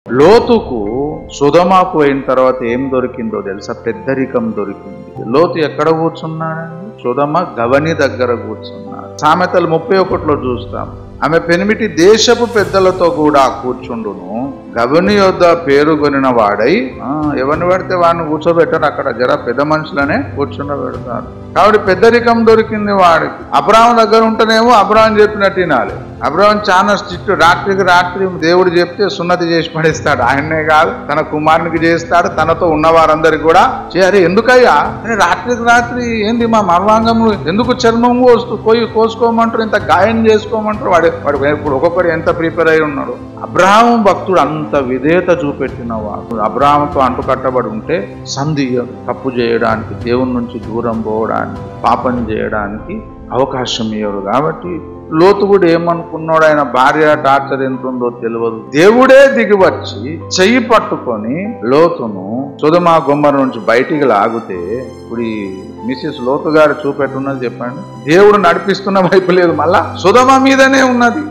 లోతుకు సొదొమకు అయిన తర్వాత ఏం దొరికిందో తెలుసా? పెద్దరికం దొరికింది. లోతు ఎక్కడ కూర్చున్నాడండి? సొదొమ గవని దగ్గర కూర్చున్నాడు. సామెతలు 31లో చూస్తాం. ఆమె పెనిమిటి దేశపు పెద్దలతో కూడా కూర్చుండును, గవని యొద్ద పేరుగొనిన వాడై. ఎవరిని పడితే వాడిని కూర్చోబెట్టారు, అక్కడ జర పెద్ద మనుషులనే కూర్చుండబెడతారు. కాబట్టి పెద్దరికం దొరికింది వాడికి. అబ్రాహాం దగ్గర ఉంటేనేమో అబ్రాహాం చెప్పినట్టు వినాలి. అబ్రాహాం చాలా స్ట్రిక్ట్. రాత్రికి రాత్రి దేవుడు చెప్తే సున్నతి చేసి పడేస్తాడు. ఆయన్నే కాదు, తన కుమారునికి చేస్తాడు, తనతో ఉన్న వారందరికి కూడా చేయాలి. ఎందుకయ్యా రాత్రికి రాత్రి ఏంది మా మర్వాంగములు ఎందుకు చర్మం కోసుకోమంటారు, ఇంత గాయం చేసుకోమంటారు? వాడు ఇప్పుడు ఒక్కొక్కడు ఎంత ప్రిపేర్ అయి ఉన్నాడు. అబ్రాహాము భక్తుడు అంత విధేయత చూపెట్టిన వాడు. అబ్రాహాముతో అంటుకట్టబడి ఉంటే సంధి తప్పు చేయడానికి, దేవుని నుంచి దూరం పోవడానికి, పాపం చేయడానికి అవకాశం ఇవ్వడు. కాబట్టి లోతు కూడా ఏమనుకున్నాడు, ఆయన భార్య టార్చర్ ఎంత ఉందో తెలియదు. దేవుడే దిగివచ్చి చెయ్యి పట్టుకొని లోతును సొదొమ గొమొర్రా నుంచి బయటికి లాగితే, ఇప్పుడు ఈ మిసెస్ లోతు గారు చూపెట్టున్నది చెప్పండి. దేవుడు నడిపిస్తున్న వైపు లేదు, మళ్ళా సొదొమ మీదనే ఉన్నది.